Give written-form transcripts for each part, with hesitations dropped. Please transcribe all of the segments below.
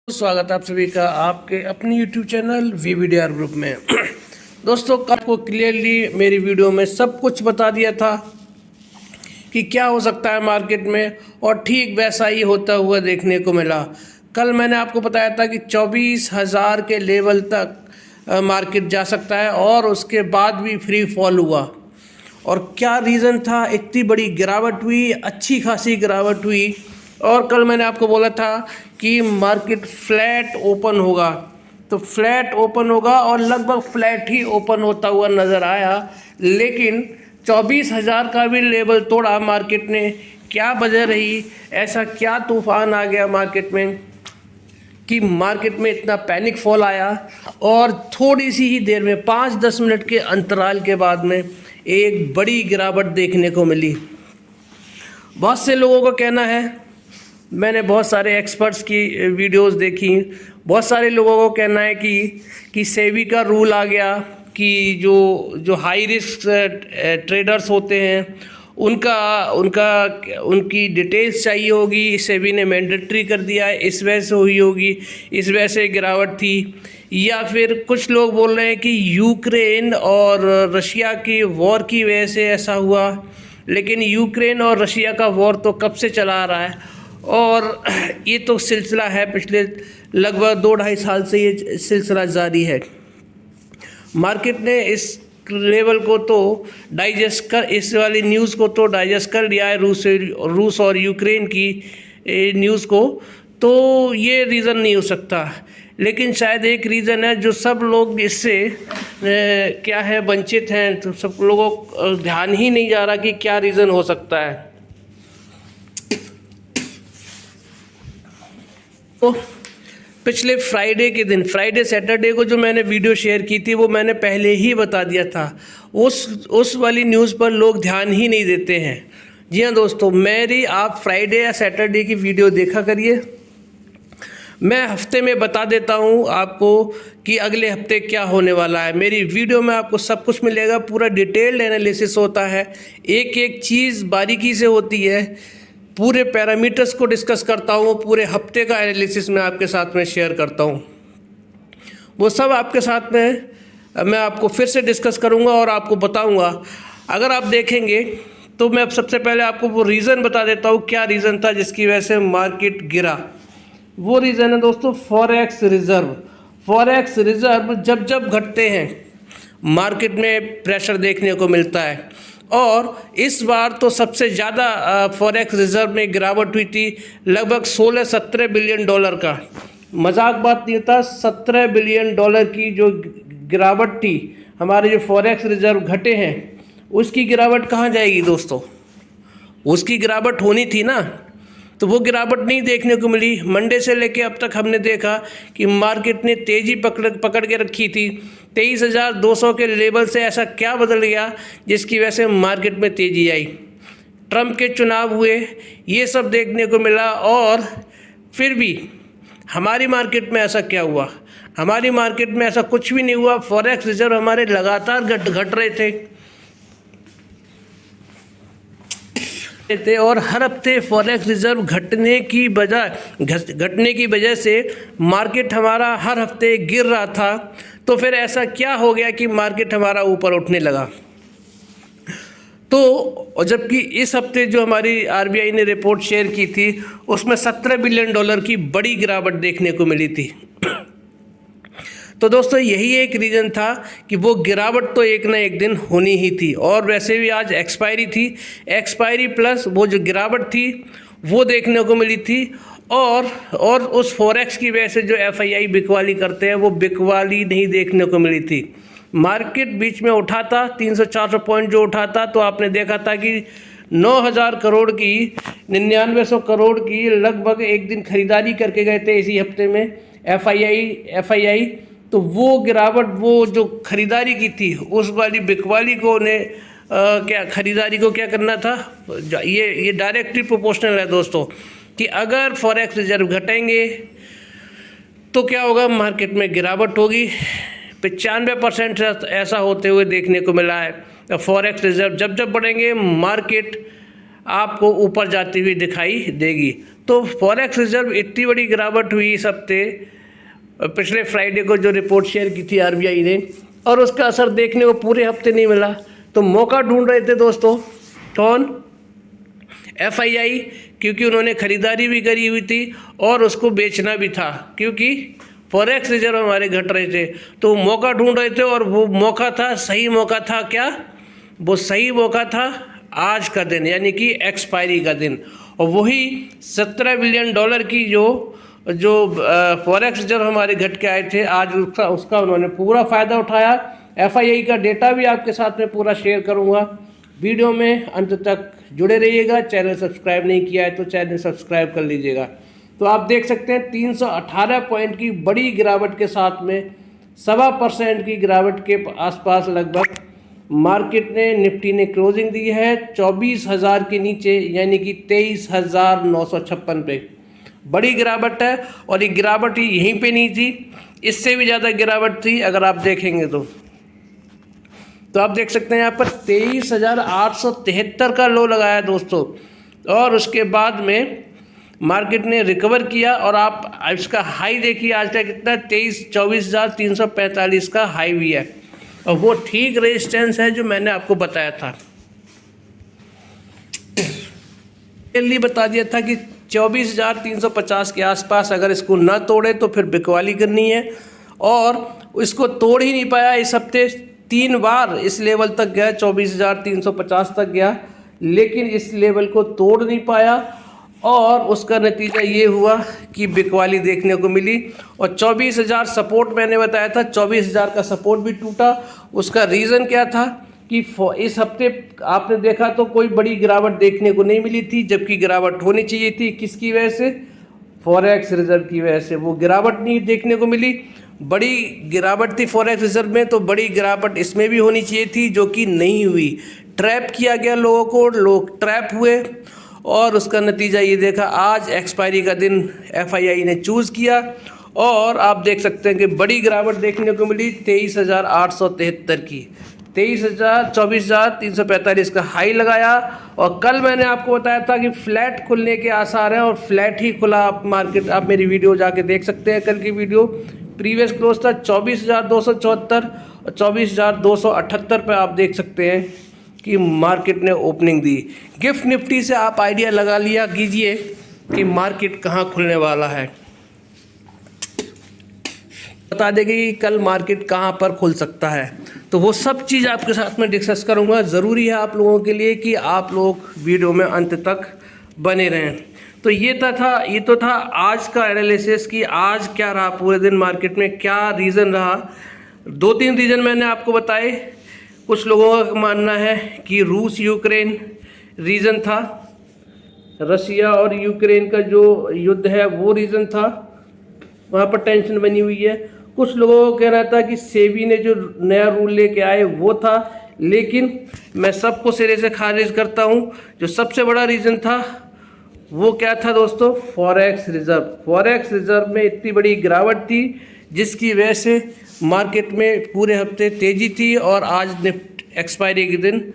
स्वागत है आप सभी का आपके अपने YouTube चैनल VVDR ग्रुप में। दोस्तों, आपको क्लियरली मेरी वीडियो में सब कुछ बता दिया था कि क्या हो सकता है मार्केट में, और ठीक वैसा ही होता हुआ देखने को मिला। कल मैंने आपको बताया था कि 24,000 के लेवल तक मार्केट जा सकता है और उसके बाद भी फ्री फॉल हुआ। और क्या रीज़न था, इतनी बड़ी गिरावट हुई, अच्छी खासी गिरावट हुई। और कल मैंने आपको बोला था कि मार्केट फ्लैट ओपन होगा, तो फ्लैट ओपन होगा और लगभग फ्लैट ही ओपन होता हुआ नज़र आया। लेकिन 24,000 का भी लेवल तोड़ा मार्केट ने। क्या वजह रही, ऐसा क्या तूफान आ गया मार्केट में कि मार्केट में इतना पैनिक फॉल आया और थोड़ी सी ही देर में 5-10 मिनट के अंतराल के बाद में एक बड़ी गिरावट देखने को मिली। बहुत से लोगों का कहना है, मैंने बहुत सारे एक्सपर्ट्स की वीडियोस देखी, बहुत सारे लोगों को कहना है कि सेबी का रूल आ गया कि जो हाई रिस्क ट्रेडर्स होते हैं उनकी डिटेल्स चाहिए होगी, सेबी ने मैंडेटरी कर दिया है, इस वजह से हुई होगी, इस वजह से गिरावट थी। या फिर कुछ लोग बोल रहे हैं कि यूक्रेन और रशिया की वॉर की वजह से ऐसा हुआ। लेकिन यूक्रेन और रशिया का वॉर तो कब से चला आ रहा है और ये तो सिलसिला है, पिछले लगभग 2-2.5 साल से ये सिलसिला जारी है। मार्केट ने इस लेवल को तो इस वाली न्यूज़ को तो डाइजेस्ट कर लिया है, रूस और यूक्रेन की न्यूज़ को। तो ये रीज़न नहीं हो सकता, लेकिन शायद एक रीज़न है जो सब लोग इससे क्या है वंचित हैं। तो सब लोगों को ध्यान ही नहीं जा रहा कि क्या रीज़न हो सकता है। तो पिछले फ्राइडे सैटरडे को जो मैंने वीडियो शेयर की थी वो मैंने पहले ही बता दिया था। उस वाली न्यूज़ पर लोग ध्यान ही नहीं देते हैं। जी हाँ दोस्तों, आप फ्राइडे या सैटरडे की वीडियो देखा करिए। मैं हफ्ते में बता देता हूँ आपको कि अगले हफ्ते क्या होने वाला है। मेरी वीडियो में आपको सब कुछ मिलेगा, पूरा डिटेल्ड एनालिसिस होता है, एक एक चीज़ बारीकी से होती है, पूरे पैरामीटर्स को डिस्कस करता हूँ, पूरे हफ्ते का एनालिसिस मैं आपके साथ में शेयर करता हूँ। वो सब आपके साथ में मैं आपको फिर से डिस्कस करूँगा और आपको बताऊँगा। अगर आप देखेंगे तो मैं अब सबसे पहले आपको वो रीज़न बता देता हूँ, क्या रीज़न था जिसकी वजह से मार्केट गिरा। वो रीज़न है दोस्तों फॉरेक्स रिज़र्व जब घटते हैं मार्केट में प्रेशर देखने को मिलता है। और इस बार तो सबसे ज़्यादा फॉरेक्स रिज़र्व में गिरावट हुई थी, लगभग 16-17 बिलियन डॉलर का। मजाक बात नहीं था, 17 बिलियन डॉलर की जो गिरावट थी, हमारे जो फॉरेक्स रिज़र्व घटे हैं उसकी गिरावट कहाँ जाएगी दोस्तों। उसकी गिरावट होनी थी ना, तो वो गिरावट नहीं देखने को मिली। मंडे से लेके अब तक हमने देखा कि मार्केट ने तेज़ी पकड़ के रखी थी। 23,200 के लेवल से ऐसा क्या बदल गया जिसकी वजह से मार्केट में तेज़ी आई। ट्रंप के चुनाव हुए, ये सब देखने को मिला, और फिर भी हमारी मार्केट में ऐसा क्या हुआ। हमारी मार्केट में ऐसा कुछ भी नहीं हुआ। फॉरेक्स रिजर्व हमारे लगातार घट रहे थे और हर हफ्ते फॉरेक्स रिजर्व घटने की वजह से मार्केट हमारा हर हफ्ते गिर रहा था। तो फिर ऐसा क्या हो गया कि मार्केट हमारा ऊपर उठने लगा। तो जबकि इस हफ्ते जो हमारी आरबीआई ने रिपोर्ट शेयर की थी उसमें 17 बिलियन डॉलर की बड़ी गिरावट देखने को मिली थी। तो दोस्तों, यही एक रीज़न था कि वो गिरावट तो एक ना एक दिन होनी ही थी। और वैसे भी आज एक्सपायरी थी, एक्सपायरी प्लस वो जो गिरावट थी वो देखने को मिली थी। और उस फॉरेक्स की वजह से जो एफआईआई बिकवाली करते हैं वो बिकवाली नहीं देखने को मिली थी। मार्केट बीच में उठा था 300-400 पॉइंट जो उठा था, तो आपने देखा था कि 9,000 करोड़ की 9900 करोड़ की लगभग एक दिन खरीदारी करके गए थे इसी हफ्ते में एफआईआई। तो वो गिरावट, वो जो खरीदारी की थी उस वाली बिकवाली को ने क्या खरीदारी को क्या करना था, ये डायरेक्टली प्रोपोर्शनल है दोस्तों, कि अगर फॉरेक्स रिजर्व घटेंगे तो क्या होगा, मार्केट में गिरावट होगी। 95% ऐसा होते हुए देखने को मिला है। फॉरेक्स रिजर्व जब बढ़ेंगे मार्केट आपको ऊपर जाती हुई दिखाई देगी। तो फॉरेक्स रिजर्व इतनी बड़ी गिरावट हुई इस हफ्ते, पिछले फ्राइडे को जो रिपोर्ट शेयर की थी आरबीआई ने, और उसका असर देखने को पूरे हफ्ते नहीं मिला। तो मौका ढूंढ रहे थे दोस्तों, कौन? एफआईआई, क्योंकि उन्होंने खरीदारी भी करी हुई थी और उसको बेचना भी था, क्योंकि फॉरेक्स रिजर्व हमारे घट रहे थे। तो मौका ढूंढ रहे थे और वो मौका था, सही मौका था क्या? वो सही मौका था आज का दिन, यानी कि एक्सपायरी का दिन। और वही $17 बिलियन की जो फॉरेक्स रिजर्व हमारे घट के आए थे, आज उसका उन्होंने पूरा फ़ायदा उठाया। एफआईआई का डेटा भी आपके साथ में पूरा शेयर करूंगा। वीडियो में अंत तक जुड़े रहिएगा। चैनल सब्सक्राइब नहीं किया है तो चैनल सब्सक्राइब कर लीजिएगा। तो आप देख सकते हैं 318 पॉइंट की बड़ी गिरावट के साथ में 1.25% की गिरावट के आसपास लगभग मार्केट ने, निफ्टी ने क्लोजिंग दी है 24,000 के नीचे, यानी कि 23,956 पे। बड़ी गिरावट है, और ये गिरावट ही यहीं पे नहीं थी, इससे भी ज़्यादा गिरावट थी अगर आप देखेंगे तो आप देख सकते हैं यहाँ पर 23,873 का लो लगाया दोस्तों, और उसके बाद में मार्केट ने रिकवर किया। और आप इसका हाई देखिए आज का कितना, 24,345 का हाई भी है, और वो ठीक रेजिस्टेंस है जो मैंने आपको बताया था। क्लियरली बता दिया था कि 24,350 के आसपास अगर इसको ना तोड़े तो फिर बिकवाली करनी है, और इसको तोड़ ही नहीं पाया। इस हफ्ते 3 बार इस लेवल तक गया, 24,350 तक गया, लेकिन इस लेवल को तोड़ नहीं पाया, और उसका नतीजा ये हुआ कि बिकवाली देखने को मिली। और 24,000 सपोर्ट मैंने बताया था, 24,000 का सपोर्ट भी टूटा। उसका रीज़न क्या था कि इस हफ्ते आपने देखा तो कोई बड़ी गिरावट देखने को नहीं मिली थी, जबकि गिरावट होनी चाहिए थी। किसकी वजह से? फॉरेक्स रिजर्व की वजह से वो गिरावट नहीं देखने को मिली। बड़ी गिरावट थी फॉरेक्स रिजर्व में, तो बड़ी गिरावट इसमें भी होनी चाहिए थी, जो कि नहीं हुई। ट्रैप किया गया लोगों को, लोग ट्रैप हुए, और उसका नतीजा ये देखा। आज एक्सपायरी का दिन एफआईआई ने चूज़ किया, और आप देख सकते हैं कि बड़ी गिरावट देखने को मिली 23,873 की। 24,345 का हाई लगाया। और कल मैंने आपको बताया था कि फ्लैट खुलने के आसार हैं, और फ्लैट ही खुला मार्केट। आप मेरी वीडियो जाके देख सकते हैं, कल की वीडियो। प्रीवियस क्लोज था 24,274 और 24,278 पे आप देख सकते हैं कि मार्केट ने ओपनिंग दी। गिफ्ट निफ्टी से आप आइडिया लगा लिया कीजिए कि मार्केट कहाँ खुलने वाला है। बता देंगे कि कल मार्केट कहाँ पर खुल सकता है, तो वो सब चीज़ आपके साथ में डिस्कस करूँगा। ज़रूरी है आप लोगों के लिए कि आप लोग वीडियो में अंत तक बने रहें। तो ये तो था आज का एनालिसिस कि आज क्या रहा पूरे दिन मार्केट में, क्या रीज़न रहा। 2-3 रीज़न मैंने आपको बताए। कुछ लोगों का मानना है कि रूस यूक्रेन रीज़न था, रशिया और यूक्रेन का जो युद्ध है वो रीज़न था, वहाँ पर टेंशन बनी हुई है। कुछ लोगों का कहना था कि सेबी ने जो नया रूल लेके आए वो था, लेकिन मैं सबको सिरे से खारिज करता हूँ। जो सबसे बड़ा रीज़न था वो क्या था दोस्तों? Forex reserve. फॉरेक्स रिजर्व में इतनी बड़ी गिरावट थी जिसकी वजह से मार्केट में पूरे हफ्ते तेज़ी थी, और आज एक्सपायरी के दिन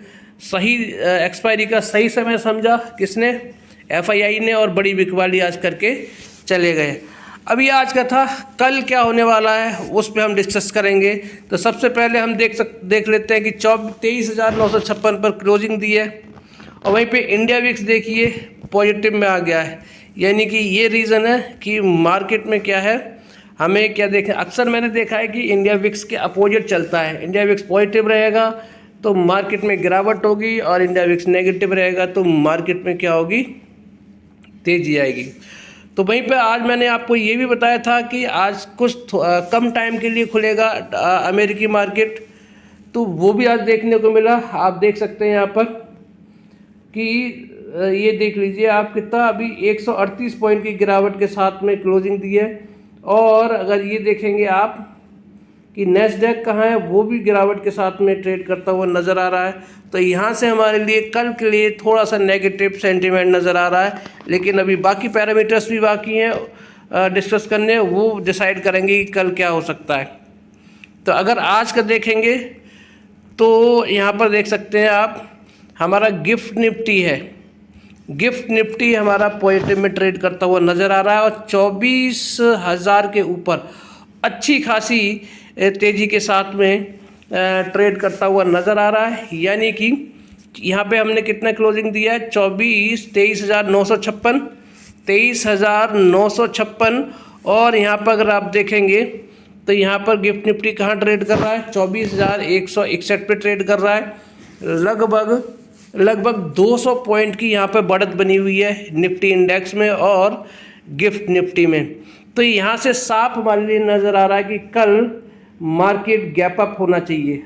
एक्सपायरी का सही समय समझा किसने? एफआईआई ने, और बड़ी बिकवाली आज करके चले गए। अभी आज का था, कल क्या होने वाला है उस पर हम डिस्कस करेंगे। तो सबसे पहले हम देख लेते हैं कि 23,956 पर क्लोजिंग दी है, और वहीं पे इंडिया विक्स देखिए पॉजिटिव में आ गया है। यानी कि ये रीज़न है कि मार्केट में क्या है, हमें क्या देखें। अक्सर मैंने देखा है कि इंडिया विक्स के अपोजिट चलता है। इंडिया विक्स पॉजिटिव रहेगा तो मार्केट में गिरावट होगी, और इंडिया विक्स नेगेटिव रहेगा तो मार्केट में क्या होगी? तेज़ी आएगी। तो वहीं पे आज मैंने आपको ये भी बताया था कि आज कुछ कम टाइम के लिए खुलेगा अमेरिकी मार्केट, तो वो भी आज देखने को मिला। आप देख सकते हैं यहाँ पर कि ये देख लीजिए आप कितना, अभी 138 पॉइंट की गिरावट के साथ में क्लोजिंग दी है। और अगर ये देखेंगे आप कि नेस्डैक कहाँ है, वो भी गिरावट के साथ में ट्रेड करता हुआ नज़र आ रहा है। तो यहाँ से हमारे लिए कल के लिए थोड़ा सा नेगेटिव सेंटीमेंट नज़र आ रहा है, लेकिन अभी बाकी पैरामीटर्स भी बाकी हैं डिस्कस करने, वो डिसाइड करेंगे कि कल क्या हो सकता है। तो अगर आज का देखेंगे तो यहाँ पर देख सकते हैं आप, हमारा गिफ्ट निफ्टी है। गिफ्ट निफ्टी हमारा पॉजिटिव में ट्रेड करता हुआ नज़र आ रहा है और 24,000 के ऊपर अच्छी खासी तेज़ी के साथ में ट्रेड करता हुआ नज़र आ रहा है। यानी कि यहाँ पे हमने कितना क्लोजिंग दिया है, 23,956 और यहाँ पर अगर आप देखेंगे तो यहाँ पर गिफ्ट निफ्टी कहाँ ट्रेड कर रहा है, 24,161 पे ट्रेड कर रहा है। लगभग 200 पॉइंट की यहाँ पर बढ़त बनी हुई है निफ्टी इंडेक्स में और गिफ्ट निफ्टी में। तो यहाँ से साफ हमारे लिए नज़र आ रहा है कि कल मार्केट गैप अप होना चाहिए,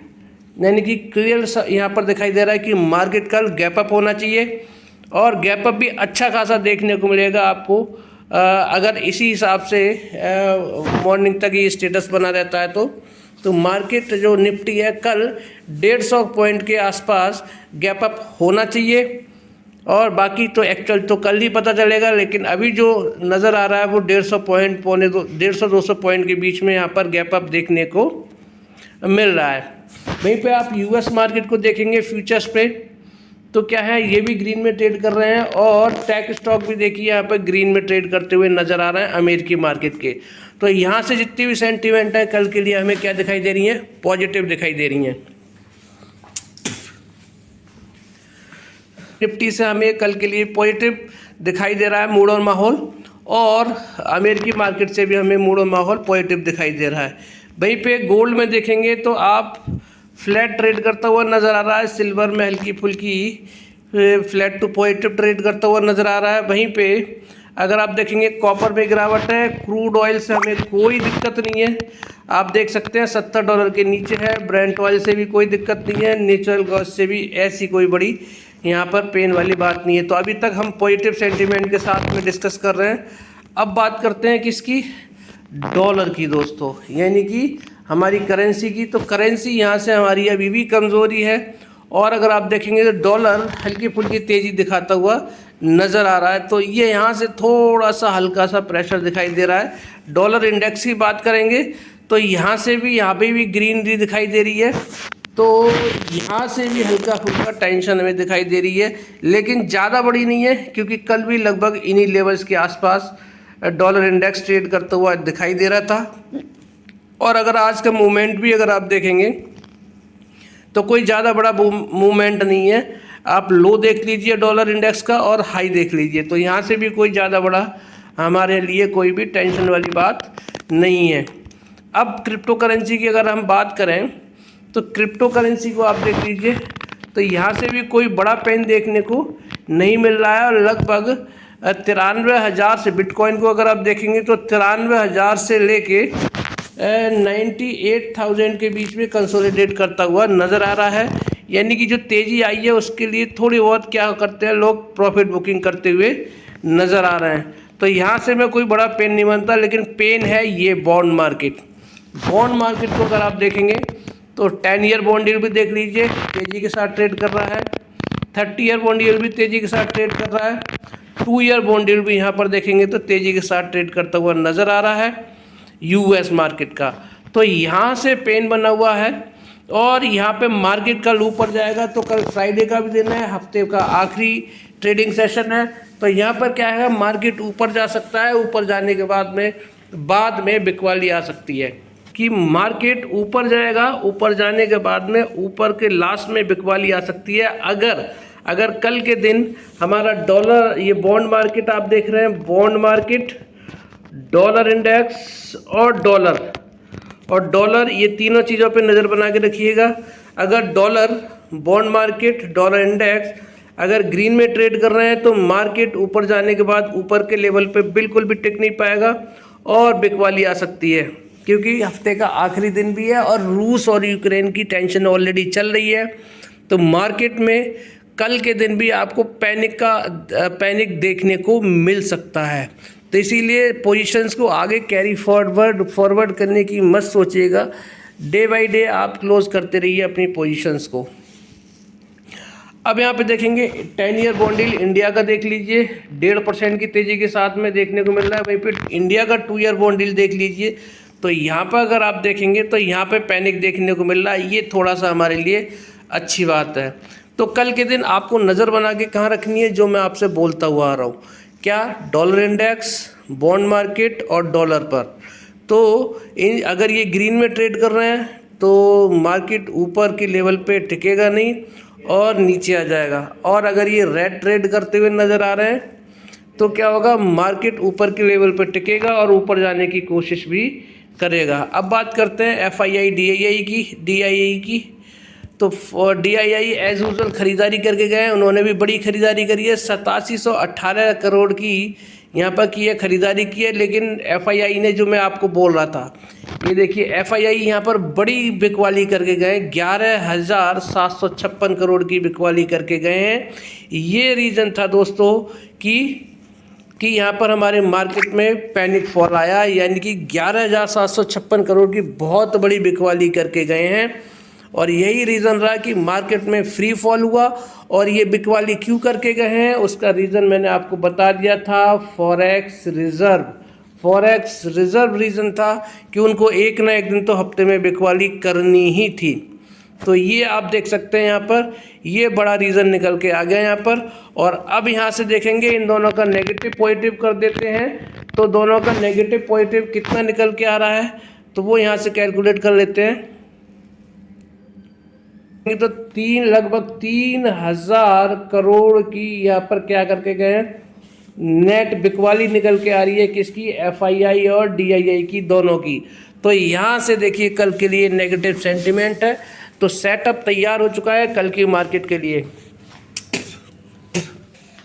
यानी कि क्लियर यहाँ पर दिखाई दे रहा है कि मार्केट कल गैप अप होना चाहिए और गैप अप भी अच्छा खासा देखने को मिलेगा आपको। अगर इसी हिसाब से मॉर्निंग तक ये स्टेटस बना रहता है तो मार्केट जो निफ्टी है कल 150 पॉइंट के आसपास गैप अप होना चाहिए और बाकी तो एक्चुअल तो कल ही पता चलेगा। लेकिन अभी जो नज़र आ रहा है वो 150 पॉइंट 150-200 पॉइंट के बीच में यहाँ पर गैप अप देखने को मिल रहा है। वहीं पे आप यूएस मार्केट को देखेंगे फ्यूचर्स पे तो क्या है, ये भी ग्रीन में ट्रेड कर रहे हैं और टेक स्टॉक भी देखिए यहाँ पर ग्रीन में ट्रेड करते हुए नज़र आ रहे हैं अमेरिकी मार्केट के। तो यहाँ से जितनी भी सेंटीमेंट है कल के लिए हमें क्या दिखाई दे रही है, पॉजिटिव दिखाई दे रही हैं। निफ्टी से हमें कल के लिए पॉजिटिव दिखाई दे रहा है मूड और माहौल, और अमेरिकी मार्केट से भी हमें मूड और माहौल पॉजिटिव दिखाई दे रहा है। वहीं पे गोल्ड में देखेंगे तो आप फ्लैट ट्रेड करता हुआ नज़र आ रहा है, सिल्वर में हल्की फुल्की फ्लैट टू पॉजिटिव ट्रेड करता हुआ नज़र आ रहा है। वहीं पे अगर आप देखेंगे कॉपर में गिरावट है, क्रूड ऑयल से हमें कोई दिक्कत नहीं है, आप देख सकते हैं $70 के नीचे है। ब्रेंट ऑयल से भी कोई दिक्कत नहीं है, नेचुरल गैस से भी ऐसी कोई बड़ी यहाँ पर पेन वाली बात नहीं है। तो अभी तक हम पॉजिटिव सेंटीमेंट के साथ में डिस्कस कर रहे हैं। अब बात करते हैं किसकी, डॉलर की दोस्तों, यानी कि हमारी करेंसी की। तो करेंसी यहाँ से हमारी अभी भी कमज़ोरी है और अगर आप देखेंगे तो डॉलर हल्की फुल्की तेज़ी दिखाता हुआ नज़र आ रहा है। तो ये यहाँ से थोड़ा सा हल्का सा प्रेशर दिखाई दे रहा है। डॉलर इंडेक्स की बात करेंगे तो यहाँ पे भी ग्रीनरी दिखाई दे रही है, तो यहाँ से भी हल्का फुल्का टेंशन हमें दिखाई दे रही है, लेकिन ज़्यादा बड़ी नहीं है क्योंकि कल भी लगभग इन्हीं लेवल्स के आसपास डॉलर इंडेक्स ट्रेड करता हुआ दिखाई दे रहा था। और अगर आज का मूवमेंट भी अगर आप देखेंगे तो कोई ज़्यादा बड़ा मूवमेंट नहीं है। आप लो देख लीजिए डॉलर इंडेक्स का और हाई देख लीजिए, तो यहाँ से भी कोई ज़्यादा बड़ा हमारे लिए कोई भी टेंशन वाली बात नहीं है। अब क्रिप्टो करेंसी की अगर हम बात करें तो क्रिप्टो करेंसी को आप देख लीजिए तो यहाँ से भी कोई बड़ा पेन देखने को नहीं मिल रहा है और लगभग 93,000 से बिटकॉइन को अगर आप देखेंगे तो 93,000 से लेके 98,000 के बीच में कंसोलिडेट करता हुआ नज़र आ रहा है। यानी कि जो तेज़ी आई है उसके लिए थोड़ी बहुत क्या करते हैं लोग, प्रॉफिट बुकिंग करते हुए नज़र आ रहे हैं। तो यहाँ से मैं कोई बड़ा पेन नहीं मानता, लेकिन पेन है ये बॉन्ड मार्केट। बॉन्ड मार्केट को अगर आप देखेंगे तो 10 ईयर बॉन्ड यील्ड भी देख लीजिए तेज़ी के साथ ट्रेड कर रहा है, 30 ईयर बॉन्ड यील्ड भी तेज़ी के साथ ट्रेड कर रहा है, 2 ईयर बॉन्ड यील्ड भी यहाँ पर देखेंगे तो तेज़ी के साथ ट्रेड करता हुआ नज़र आ रहा है यूएस मार्केट का। तो यहाँ से पेन बना हुआ है और यहाँ पे मार्केट कल ऊपर जाएगा। तो कल फ्राइडे का भी दिन है, हफ्ते का आखिरी ट्रेडिंग सेशन है, तो यहाँ पर क्या है, मार्केट ऊपर जा सकता है। ऊपर जाने के बाद में बिकवाली आ सकती है कि मार्केट ऊपर जाएगा, ऊपर जाने के बाद में ऊपर के लास्ट में बिकवाली आ सकती है। अगर कल के दिन हमारा डॉलर, ये बॉन्ड मार्केट आप देख रहे हैं, बॉन्ड मार्केट, डॉलर इंडेक्स और डॉलर ये तीनों चीज़ों पे नज़र बना के रखिएगा। अगर dollar, bond market, dollar index अगर ग्रीन में ट्रेड कर रहे हैं तो मार्केट ऊपर जाने के बाद ऊपर के लेवल पे बिल्कुल भी टिक नहीं पाएगा और बिकवाली आ सकती है, क्योंकि हफ्ते का आखिरी दिन भी है और रूस और यूक्रेन की टेंशन ऑलरेडी चल रही है। तो मार्केट में कल के दिन भी आपको पैनिक देखने को मिल सकता है। तो इसीलिए पोजीशंस को आगे कैरी फॉरवर्ड करने की मत सोचिएगा। डे बाय डे आप क्लोज करते रहिए अपनी पोजीशंस को। अब यहाँ पे देखेंगे 10 ईयर बॉन्ड यील्ड इंडिया का देख लीजिए 1.5% की तेज़ी के साथ में देखने को मिल रहा है। वहीं पे इंडिया का 2 ईयर बॉन्ड यील्ड देख लीजिए, तो यहाँ पर अगर आप देखेंगे तो यहाँ पे पैनिक देखने को मिल रहा है। ये थोड़ा सा हमारे लिए अच्छी बात है। तो कल के दिन आपको नज़र बना के कहाँ रखनी है, जो मैं आपसे बोलता हुआ आ रहा हूँ, क्या, डॉलर इंडेक्स, बॉन्ड मार्केट और डॉलर पर। तो अगर ये ग्रीन में ट्रेड कर रहे हैं तो मार्केट ऊपर की लेवल पे टिकेगा नहीं और नीचे आ जाएगा, और अगर ये रेड ट्रेड करते हुए नज़र आ रहे हैं तो क्या होगा, मार्केट ऊपर के लेवल पर टिकेगा और ऊपर जाने की कोशिश भी करेगा। अब बात करते हैं FII DII की। तो DII एज यूजल खरीदारी करके गए, उन्होंने भी बड़ी खरीदारी करी है, 8718 करोड़ की यहाँ पर की है, खरीदारी की है। लेकिन FII ने, जो मैं आपको बोल रहा था, ये देखिए FII यहाँ पर बड़ी बिकवाली करके गए, 11,756 करोड़ की बिकवाली करके गए हैं। ये रीज़न था दोस्तों कि यहाँ पर हमारे मार्केट में पैनिक फॉल आया, यानी कि 11,756 करोड़ की बहुत बड़ी बिकवाली करके गए हैं, और यही रीज़न रहा कि मार्केट में फ्री फॉल हुआ। और ये बिकवाली क्यों करके गए हैं, उसका रीज़न मैंने आपको बता दिया था, फॉरेक्स रिज़र्व रीज़न था कि उनको एक ना एक दिन तो हफ्ते में बिकवाली करनी ही थी। तो ये आप देख सकते हैं यहाँ पर, ये बड़ा रीज़न निकल के आ गया यहाँ पर। और अब यहाँ से देखेंगे, इन दोनों का नेगेटिव पॉजिटिव कर देते हैं, तो दोनों का नेगेटिव पॉजिटिव कितना निकल के आ रहा है, तो वो यहाँ से कैलकुलेट कर लेते हैं। तो लगभग 3,000 करोड़ की यहाँ पर क्या करके गए हैं, नेट बिकवाली निकल के आ रही है, किसकी, FII और DII की, दोनों की। तो यहाँ से देखिए कल के लिए नेगेटिव सेंटिमेंट है, तो सेटअप तैयार हो चुका है कल की मार्केट के लिए।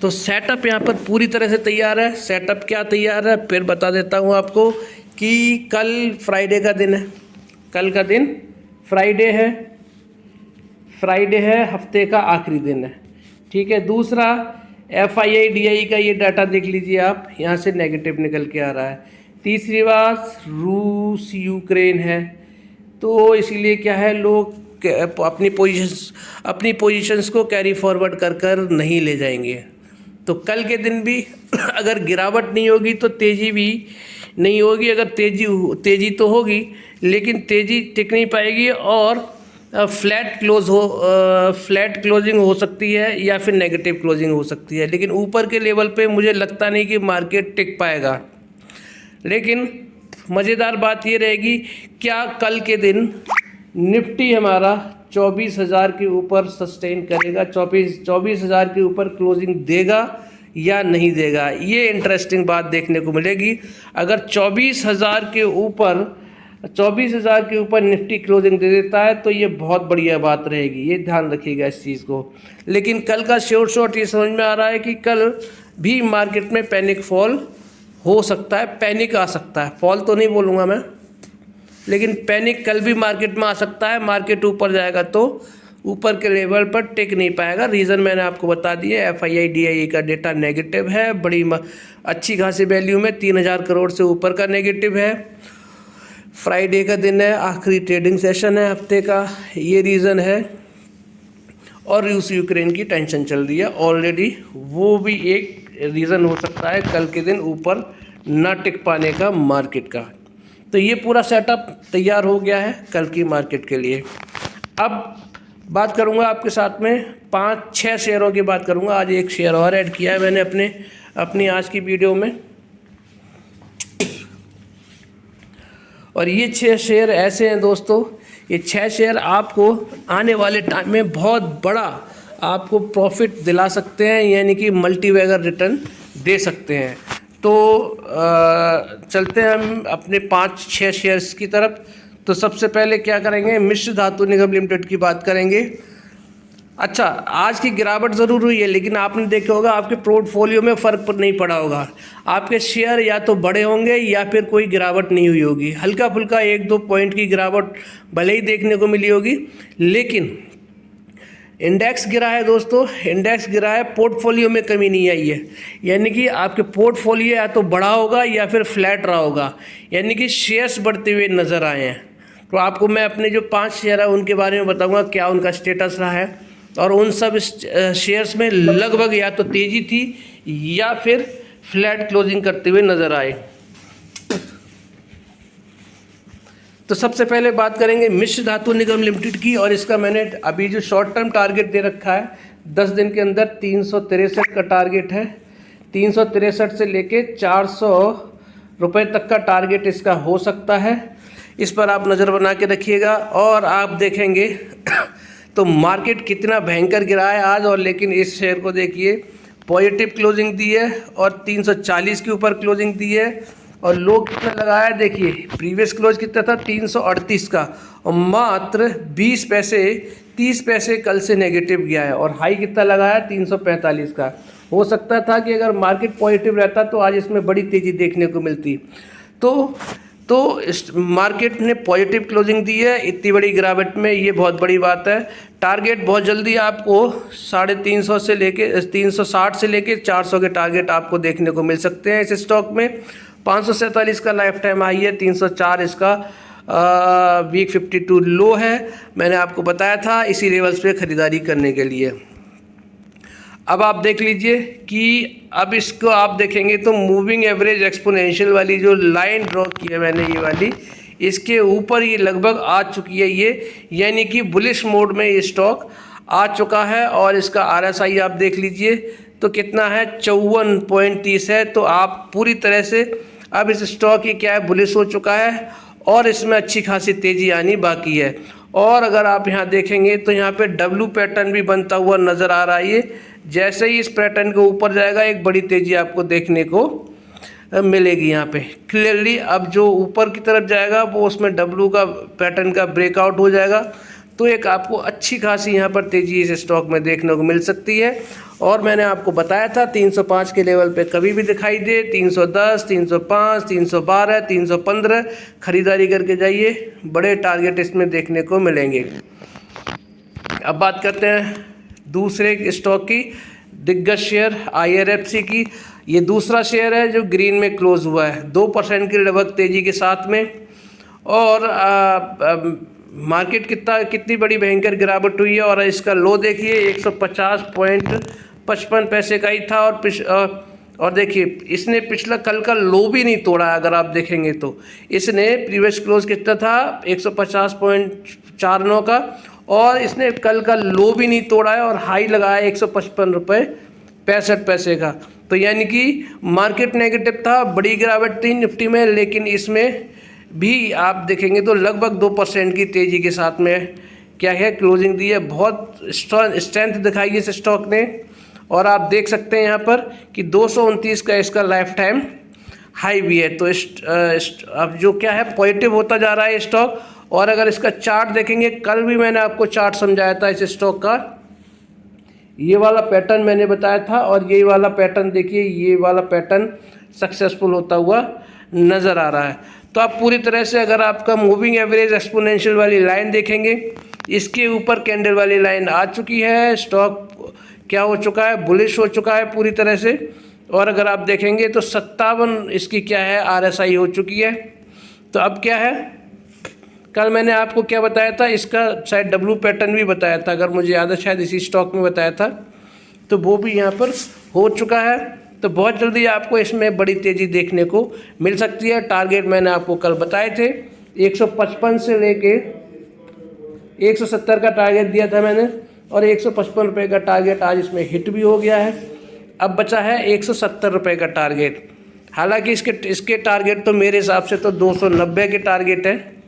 तो सेटअप यहाँ पर पूरी तरह से तैयार है। सेटअप क्या तैयार है, फिर बता देता हूँ आपको कि कल फ्राइडे का दिन है, कल का दिन फ्राइडे है, हफ्ते का आखिरी दिन है, ठीक है। दूसरा, FII DII का ये डाटा देख लीजिए आप, यहाँ से नेगेटिव निकल के आ रहा है। तीसरी बात, रूस यूक्रेन है, तो इसीलिए क्या है, लोग अपनी पोजीशंस को कैरी फॉरवर्ड कर नहीं ले जाएंगे। तो कल के दिन भी अगर गिरावट नहीं होगी तो तेज़ी भी नहीं होगी, अगर तेज़ी तो होगी लेकिन तेज़ी टिक नहीं पाएगी, और फ्लैट क्लोजिंग हो सकती है या फिर नेगेटिव क्लोजिंग हो सकती है। लेकिन ऊपर के लेवल पे मुझे लगता नहीं कि मार्केट टिक पाएगा। लेकिन मज़ेदार बात ये रहेगी, क्या कल के दिन निफ्टी हमारा 24,000 के ऊपर सस्टेन करेगा, 24,000 के ऊपर क्लोजिंग देगा या नहीं देगा, ये इंटरेस्टिंग बात देखने को मिलेगी। अगर 24,000 के ऊपर निफ्टी क्लोजिंग दे देता है तो ये बहुत बढ़िया बात रहेगी, ये ध्यान रखिएगा इस चीज़ को। लेकिन कल का शॉर्ट ये समझ में आ रहा है कि कल भी मार्केट में पैनिक फॉल हो सकता है, पैनिक आ सकता है, फॉल तो नहीं बोलूँगा मैं, लेकिन पैनिक कल भी मार्केट में आ सकता है। मार्केट ऊपर जाएगा तो ऊपर के लेवल पर टिक नहीं पाएगा। रीज़न मैंने आपको बता दिया, FII DII का डेटा नेगेटिव है, बड़ी अच्छी खासी वैल्यू में 3,000 करोड़ से ऊपर का नेगेटिव है। फ्राइडे का दिन है, आखिरी ट्रेडिंग सेशन है हफ्ते का, ये रीज़न है। और रूस यूक्रेन की टेंशन चल रही है ऑलरेडी, वो भी एक रीज़न हो सकता है कल के दिन ऊपर ना टिक पाने का मार्केट का। तो ये पूरा सेटअप तैयार हो गया है कल की मार्केट के लिए। अब बात करूंगा आपके साथ में 5-6 शेयरों की बात करूंगा। आज एक शेयर और ऐड किया है मैंने अपनी आज की वीडियो में, और ये 6 शेयर ऐसे हैं दोस्तों, ये 6 शेयर आपको आने वाले टाइम में बहुत बड़ा आपको प्रॉफिट दिला सकते हैं, यानी कि मल्टीबैगर रिटर्न दे सकते हैं। तो चलते हैं हम अपने 5-6 शेयर्स की तरफ। तो सबसे पहले क्या करेंगे, मिश्र धातु निगम लिमिटेड की बात करेंगे। अच्छा, आज की गिरावट ज़रूर हुई है, लेकिन आपने देखा होगा आपके पोर्टफोलियो में फ़र्क नहीं पड़ा होगा। आपके शेयर या तो बड़े होंगे या फिर कोई गिरावट नहीं हुई होगी, हल्का फुल्का 1-2 पॉइंट की गिरावट भले ही देखने को मिली होगी, लेकिन इंडेक्स गिरा है दोस्तों, इंडेक्स गिरा है, पोर्टफोलियो में कमी नहीं आई है। यानी कि आपके पोर्टफोलियो या तो बढ़ा होगा या फिर फ्लैट रहा होगा, यानी कि शेयर्स बढ़ते हुए नज़र आए हैं। तो आपको मैं अपने जो 5 शेयर है उनके बारे में बताऊंगा क्या उनका स्टेटस रहा है, और उन सब शेयर्स में लगभग या तो तेज़ी थी या फिर फ्लैट क्लोजिंग करते हुए नज़र आए। तो सबसे पहले बात करेंगे मिश्र धातु निगम लिमिटेड की, और इसका मैंने अभी जो शॉर्ट टर्म टारगेट दे रखा है 10 दिन के अंदर 363 का टारगेट है। 363 से लेके 400 रुपये तक का टारगेट इसका हो सकता है। इस पर आप नज़र बना के रखिएगा। और आप देखेंगे तो मार्केट कितना भयंकर गिरा है आज, और लेकिन इस शेयर को देखिए पॉजिटिव क्लोजिंग दी है और 340 के ऊपर क्लोजिंग दी है। और लो कितना लगाया देखिए, प्रीवियस क्लोज कितना था 338 का, और मात्र 20 पैसे 30 पैसे कल से नेगेटिव गया है। और हाई कितना लगाया 345 का। हो सकता था कि अगर मार्केट पॉजिटिव रहता तो आज इसमें बड़ी तेज़ी देखने को मिलती। तो इस मार्केट ने पॉजिटिव क्लोजिंग दी है इतनी बड़ी गिरावट में, ये बहुत बड़ी बात है। टारगेट बहुत जल्दी आपको 350 से लेके 360 से लेके 400 के टारगेट आपको देखने को मिल सकते हैं इस स्टॉक में। 547 का लाइफ टाइम हाई है, 304 इसका वीक 52 लो है। मैंने आपको बताया था इसी लेवल्स पे ख़रीदारी करने के लिए। अब आप देख लीजिए कि अब इसको आप देखेंगे तो मूविंग एवरेज एक्सपोनेंशियल वाली जो लाइन ड्रॉ की है मैंने, ये वाली, इसके ऊपर ये लगभग आ चुकी है ये, यानी कि बुलिश मोड में ये स्टॉक आ चुका है। और इसका RSI आप देख लीजिए तो कितना है 54.30 है। तो आप पूरी तरह से अब इस स्टॉक की क्या है बुलिश हो चुका है और इसमें अच्छी खासी तेज़ी आनी बाकी है। और अगर आप यहाँ देखेंगे तो यहाँ पे W पैटर्न भी बनता हुआ नज़र आ रहा है। ये जैसे ही इस पैटर्न के ऊपर जाएगा एक बड़ी तेज़ी आपको देखने को मिलेगी यहाँ पे क्लियरली। अब जो ऊपर की तरफ जाएगा वो उसमें W का पैटर्न का ब्रेकआउट हो जाएगा, तो एक आपको अच्छी खासी यहाँ पर तेज़ी इस स्टॉक में देखने को मिल सकती है। और मैंने आपको बताया था 305 के लेवल पे कभी भी दिखाई दे 310, 305, 312, 315 खरीदारी करके जाइए, बड़े टारगेट इसमें देखने को मिलेंगे। अब बात करते हैं दूसरे स्टॉक की, दिग्गज शेयर IRFC की। ये दूसरा शेयर है जो ग्रीन में क्लोज हुआ है 2% की लगभग तेज़ी के साथ में। और मार्केट कितनी बड़ी भयंकर गिरावट हुई है। और इसका लो देखिए 150.55 पैसे का ही था। और देखिए इसने पिछला कल का लो भी नहीं तोड़ा। अगर आप देखेंगे तो इसने प्रीवियस क्लोज कितना था 150.49 का, और इसने कल का लो भी नहीं तोड़ा है और हाई लगाया 155 रुपये 65 पैसे का। तो यानी कि मार्केट नेगेटिव था, बड़ी गिरावट थी निफ्टी में, लेकिन इसमें भी आप देखेंगे तो लगभग 2% की तेज़ी के साथ में क्या है क्लोजिंग दी है। बहुत स्ट्रेंथ दिखाई है इस स्टॉक ने। और आप देख सकते हैं यहाँ पर कि 229 का इसका लाइफ टाइम हाई भी है। तो अब जो क्या है पॉजिटिव होता जा रहा है स्टॉक। और अगर इसका चार्ट देखेंगे, कल भी मैंने आपको चार्ट समझाया था इस स्टॉक का, ये वाला पैटर्न मैंने बताया था। और ये वाला पैटर्न देखिए, ये वाला पैटर्न सक्सेसफुल होता हुआ नज़र आ रहा है। तो आप पूरी तरह से अगर आपका मूविंग एवरेज एक्सपोनेंशियल वाली लाइन देखेंगे, इसके ऊपर कैंडल वाली लाइन आ चुकी है। स्टॉक क्या हो चुका है, बुलिश हो चुका है पूरी तरह से। और अगर आप देखेंगे तो 57 इसकी क्या है RSI हो चुकी है। तो अब क्या है, कल मैंने आपको क्या बताया था, इसका शायद W पैटर्न भी बताया था, अगर मुझे याद है शायद इसी स्टॉक में बताया था। तो वो भी यहाँ पर हो चुका है। तो बहुत जल्दी आपको इसमें बड़ी तेज़ी देखने को मिल सकती है। टारगेट मैंने आपको कल बताए थे 155 से लेके 170 का टारगेट दिया था मैंने, और 155 रुपये का टारगेट आज इसमें हिट भी हो गया है। अब बचा है 170 रुपये का टारगेट। हालांकि इसके टारगेट तो मेरे हिसाब से तो 290 के टारगेट है,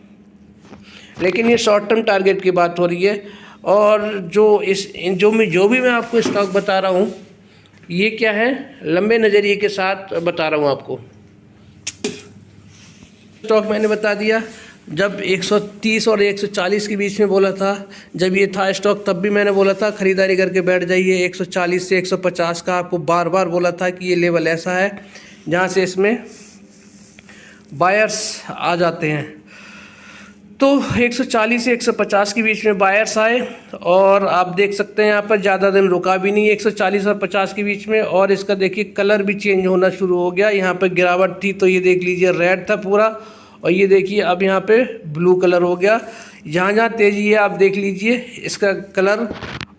लेकिन ये शॉर्ट टर्म टारगेट की बात हो रही है। और जो भी मैं आपको स्टॉक बता रहा हूँ, ये क्या है लंबे नज़रिए के साथ बता रहा हूँ आपको। स्टॉक मैंने बता दिया जब 130 और 140 के बीच में बोला था, जब ये था स्टॉक तब भी मैंने बोला था खरीदारी करके बैठ जाइए। 140 से 150 का आपको बार बार बोला था कि ये लेवल ऐसा है जहाँ से इसमें बायर्स आ जाते हैं। तो 140 से 150 के बीच में बायर्स आए, और आप देख सकते हैं यहाँ पर ज़्यादा दिन रुका भी नहीं 140 और 50 के बीच में। और इसका देखिए कलर भी चेंज होना शुरू हो गया। यहाँ पर गिरावट थी तो ये देख लीजिए रेड था पूरा, और ये देखिए अब यहाँ पे ब्लू कलर हो गया। जहाँ जहाँ तेज़ी है आप देख लीजिए इसका कलर,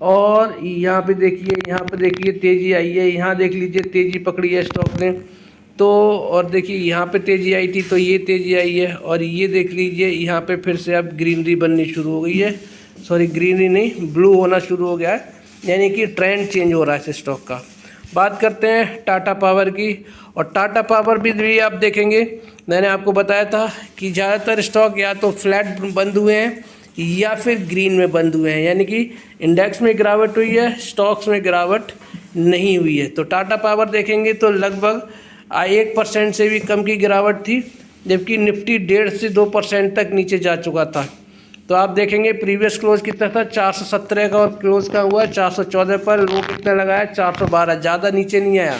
और यहाँ पे देखिए तेज़ी आई है, यहाँ देख लीजिए तेज़ी पकड़ी है स्टॉक ने। तो और देखिए यहाँ पे तेज़ी आई थी तो ये तेज़ी आई है, और ये देख लीजिए यहाँ पे फिर से अब ग्रीनरी बननी शुरू हो गई है, सॉरी ग्रीनरी नहीं, ब्लू होना शुरू हो गया है, यानी कि ट्रेंड चेंज हो रहा है इस स्टॉक का। बात करते हैं टाटा पावर की, और टाटा पावर भी आप देखेंगे, मैंने आपको बताया था कि ज़्यादातर स्टॉक या तो फ्लैट बंद हुए हैं या फिर ग्रीन में बंद हुए हैं, यानी कि इंडेक्स में गिरावट हुई है, स्टॉक्स में गिरावट नहीं हुई है। तो टाटा पावर देखेंगे तो लगभग 1% से भी कम की गिरावट थी, जबकि निफ्टी 1.5 से 2% तक नीचे जा चुका था। तो आप देखेंगे प्रीवियस क्लोज कितना था, 417 का, और क्लोज का हुआ 414 पर। लो कितना लगाया, 412, ज़्यादा नीचे नहीं आया,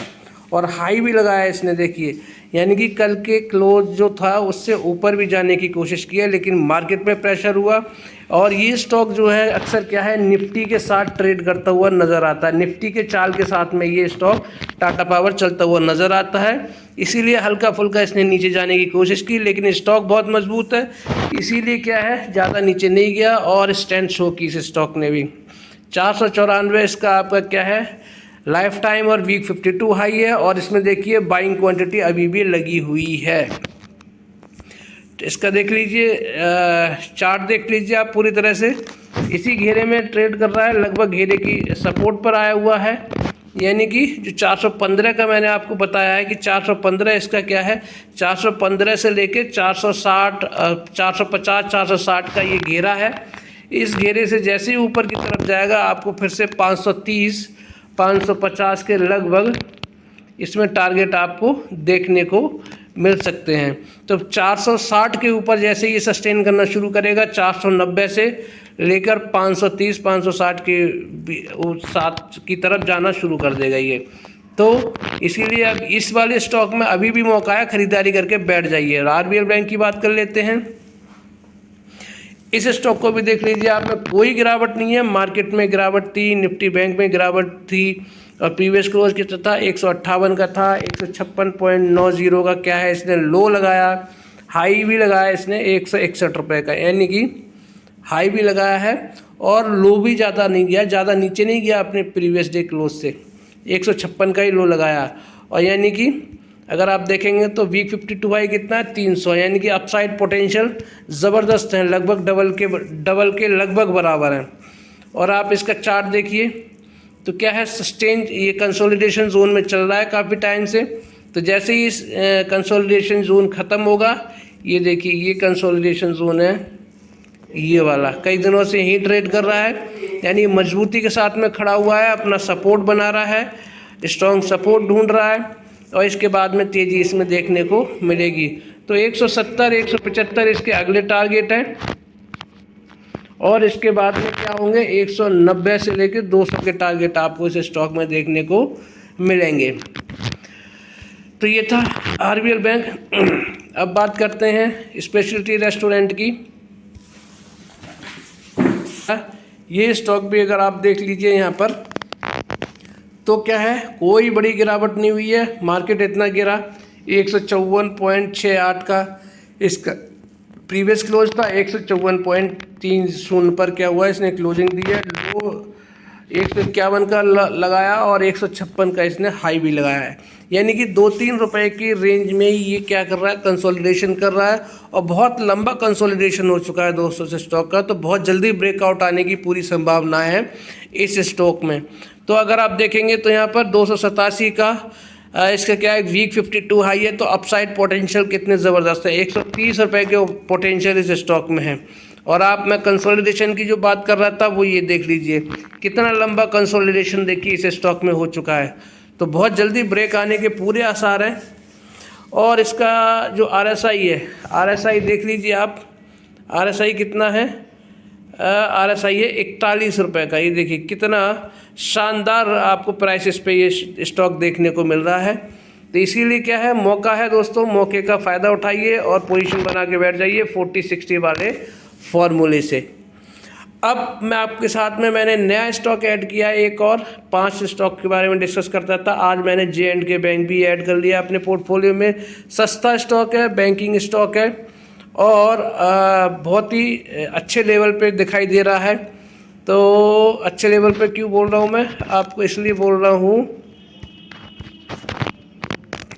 और हाई भी लगाया इसने देखिए, यानी कि कल के क्लोज जो था उससे ऊपर भी जाने की कोशिश की है, लेकिन मार्केट में प्रेशर हुआ। और ये स्टॉक जो है अक्सर क्या है, निफ्टी के साथ ट्रेड करता हुआ नज़र आता है, निफ्टी के चाल के साथ में ये स्टॉक टाटा पावर चलता हुआ नज़र आता है, इसीलिए हल्का फुल्का इसने नीचे जाने की कोशिश की, लेकिन स्टॉक बहुत मजबूत है, इसीलिए क्या है ज़्यादा नीचे नहीं गया और स्ट्रेंथ शो की इस स्टॉक ने भी। 494 इसका आपका क्या है लाइफ टाइम, और वीक 52 हाई है, और इसमें देखिए बाइंग क्वांटिटी अभी भी लगी हुई है। इसका देख लीजिए, चार्ट देख लीजिए आप पूरी तरह से इसी घेरे में ट्रेड कर रहा है, लगभग घेरे की सपोर्ट पर आया हुआ है, यानी कि जो 415 का मैंने आपको बताया है कि 415 इसका क्या है, 415 से लेके 460, 450, 460 का ये घेरा है। इस घेरे से जैसे ही ऊपर की तरफ जाएगा आपको फिर से 530, 550 के लगभग इसमें टारगेट आपको देखने को मिल सकते हैं। तो 460 के ऊपर जैसे ये सस्टेन करना शुरू करेगा, 490 से लेकर 530, 560 के साथ की तरफ जाना शुरू कर देगा ये। तो इसीलिए अब इस वाले स्टॉक में अभी भी मौका है, खरीदारी करके बैठ जाइए। आरबीएल बैंक की बात कर लेते हैं, इस स्टॉक को भी देख लीजिए आप में कोई गिरावट नहीं है, मार्केट में गिरावट थी, निफ्टी बैंक में गिरावट थी, और प्रीवियस क्लोज कितना था, 158 का था, 156.90 का क्या है इसने लो लगाया, हाई भी लगाया इसने 161 रुपये का, यानी कि हाई भी लगाया है और लो भी ज़्यादा नहीं गया, ज़्यादा नीचे नहीं गया अपने प्रीवियस डे क्लोज से, 156 का ही लो लगाया। और यानी कि अगर आप देखेंगे तो वीक 52 हाई कितना है, 300, यानी कि अपसाइड पोटेंशियल ज़बरदस्त है, लगभग डबल के लगभग बराबर है। और आप इसका चार्ट देखिए तो क्या है, सस्टेन, ये कंसोलिडेशन जोन में चल रहा है काफ़ी टाइम से। तो जैसे ही इस कंसोलिडेशन जोन ख़त्म होगा, ये देखिए ये कंसोलिडेशन जोन है, ये वाला कई दिनों से ही ट्रेड कर रहा है, यानी मजबूती के साथ में खड़ा हुआ है, अपना सपोर्ट बना रहा है, स्ट्रॉन्ग सपोर्ट ढूंढ रहा है, और इसके बाद में तेज़ी इसमें देखने को मिलेगी। तो 170, 175 इसके अगले टारगेट हैं, और इसके बाद में क्या होंगे, 190 से लेकर 200 के टारगेट आपको इस स्टॉक में देखने को मिलेंगे। तो ये था आरबीएल बैंक। अब बात करते हैं स्पेशलिटी रेस्टोरेंट की। ये स्टॉक भी अगर आप देख लीजिए यहाँ पर, तो क्या है, कोई बड़ी गिरावट नहीं हुई है, मार्केट इतना गिरा 154.68 का इसका प्रीवियस क्लोज था, 154.30 पर क्या हुआ, इसने क्लोजिंग दी है, लो 151 का लगाया और 156 का इसने हाई भी लगाया है, यानी कि 2-3 रुपए की रेंज में ये क्या कर रहा है, कंसोलिडेशन कर रहा है, और बहुत लंबा कंसोलिडेशन हो चुका है दोस्तों से स्टॉक का। तो बहुत जल्दी ब्रेकआउट आने की पूरी संभावना है इस स्टॉक में। तो अगर आप देखेंगे तो यहाँ पर 287 का इसका क्या है, वीक 52 हाई है, तो अपसाइड पोटेंशियल कितने ज़बरदस्त है, 130 रुपये के पोटेंशियल इस स्टॉक में है। और आप, मैं कंसोलिडेशन की जो बात कर रहा था वो ये देख लीजिए, कितना लंबा कंसोलिडेशन देखिए इस स्टॉक में हो चुका है, तो बहुत जल्दी ब्रेक आने के पूरे आसार हैं। और इसका जो RSI है, RSI देख लीजिए आप, RSI कितना है, RSI है 41 रुपये का, ये देखिए कितना शानदार आपको प्राइसेस पे ये स्टॉक देखने को मिल रहा है। तो इसीलिए क्या है, मौका है दोस्तों, मौके का फ़ायदा उठाइए और पोजीशन बना के बैठ जाइए 40-60 वाले फॉर्मूले से। अब मैं आपके साथ में मैंने नया स्टॉक ऐड किया है, एक और 5 स्टॉक के बारे में डिस्कस करता था। आज मैंने J&K बैंक भी ऐड कर लिया अपने पोर्टफोलियो में। सस्ता स्टॉक है, बैंकिंग स्टॉक है, और बहुत ही अच्छे लेवल पे दिखाई दे रहा है। तो अच्छे लेवल पे क्यों बोल रहा हूँ मैं आपको, इसलिए बोल रहा हूँ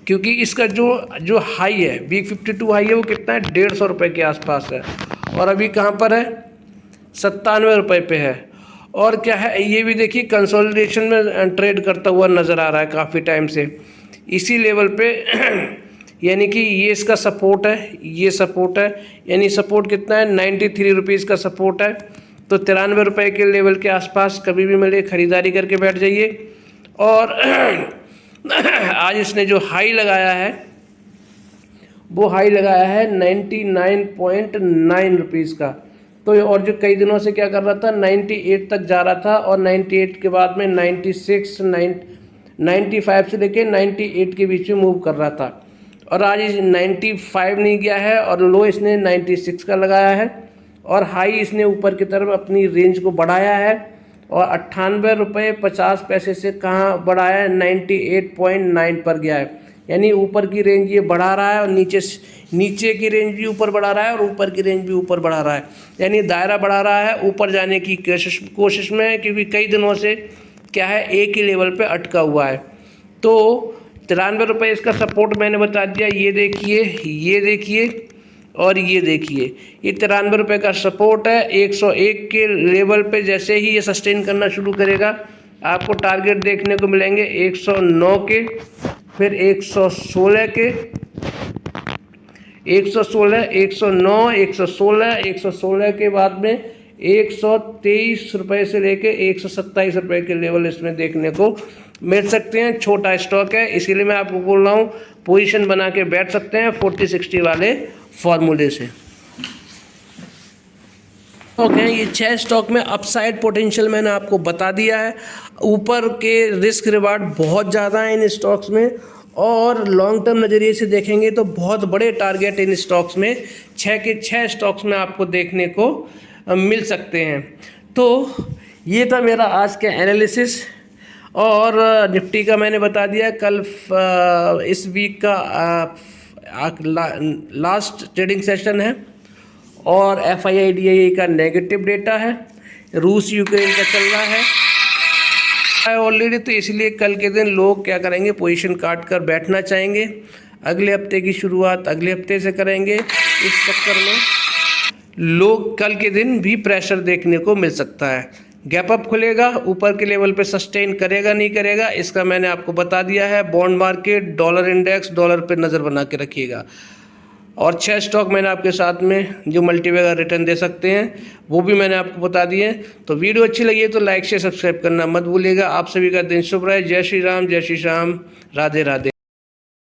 क्योंकि इसका जो हाई है, वीक 52 हाई है, वो कितना है, 150 रुपये के आसपास है, और अभी कहाँ पर है, 97 रुपये पे है। और क्या है, ये भी देखिए कंसोलिडेशन में ट्रेड करता हुआ नज़र आ रहा है काफ़ी टाइम से इसी लेवल पे यानी कि ये इसका सपोर्ट है, ये सपोर्ट है, यानी सपोर्ट कितना है, 93 रुपीज़ का सपोर्ट है। तो 93 रुपये के लेवल के आसपास कभी भी मिले ख़रीदारी करके बैठ जाइए। और आज इसने जो हाई लगाया है, वो हाई लगाया है 99.9 रुपीज़ का। तो और जो कई दिनों से क्या कर रहा था, 98 तक जा रहा था, और 98 के बाद में 96, 95 से लेके 98 के बीच में मूव कर रहा था, और आज 95 नहीं गया है, और लो इसने 96 का लगाया है, और हाई इसने ऊपर की तरफ अपनी रेंज को बढ़ाया है, और 98 रुपये 50 पैसे से कहाँ बढ़ाया है, 98.9 पर गया है। यानी ऊपर की रेंज ये बढ़ा रहा है, और नीचे की रेंज भी ऊपर बढ़ा रहा है, और ऊपर की रेंज भी ऊपर बढ़ा रहा है, यानी दायरा बढ़ा रहा है ऊपर जाने की कोशिश में है, क्योंकि कई दिनों से क्या है, एक ही लेवल पे अटका हुआ है। तो 93 रुपये इसका सपोर्ट मैंने बता दिया, ये देखिए, ये देखिए, और ये देखिए, ये 93 रुपये का सपोर्ट है। 101 के लेवल पे जैसे ही ये सस्टेन करना शुरू करेगा, आपको टारगेट देखने को मिलेंगे 109 के, फिर 116 के, 116, 109, 116, 116 के बाद में 123 रुपये से लेके 127 रुपये के लेवल इसमें देखने को मिल सकते हैं। छोटा स्टॉक है, इसीलिए मैं आपको बोल रहा हूँ पोजीशन बना के बैठ सकते हैं 40-60 वाले फॉर्मूले से। ओके, ये 6 स्टॉक में अपसाइड पोटेंशियल मैंने आपको बता दिया है। ऊपर के रिस्क रिवार्ड बहुत ज़्यादा है इन स्टॉक्स में, और लॉन्ग टर्म नज़रिए से देखेंगे तो बहुत बड़े टारगेट इन स्टॉक्स में 6 के 6 स्टॉक्स में आपको देखने को मिल सकते हैं। तो ये था मेरा आज का एनालिसिस, और निफ्टी का मैंने बता दिया। कल इस वीक का लास्ट ट्रेडिंग सेशन है, और FII-DII का नेगेटिव डेटा है, रूस यूक्रेन का चल रहा है ऑलरेडी, तो इसलिए कल के दिन लोग क्या करेंगे, पोजीशन काट कर बैठना चाहेंगे। अगले हफ्ते की शुरुआत अगले हफ्ते से करेंगे। इस चक्कर में लोग कल के दिन भी प्रेशर देखने को मिल सकता है। गैप अप खुलेगा, ऊपर के लेवल पे सस्टेन करेगा नहीं करेगा, इसका मैंने आपको बता दिया है। Bond market, dollar index, dollar पे नज़र बना के रखिएगा। और 6 स्टॉक मैंने आपके साथ में जो मल्टीबैगर रिटर्न दे सकते हैं वो भी मैंने आपको बता दिए। तो वीडियो अच्छी लगी है तो लाइक शेयर सब्सक्राइब करना मत भूलिएगा। आप सभी का दिन शुभ रहे। जय श्री राम, जय श्री श्याम, राधे राधे।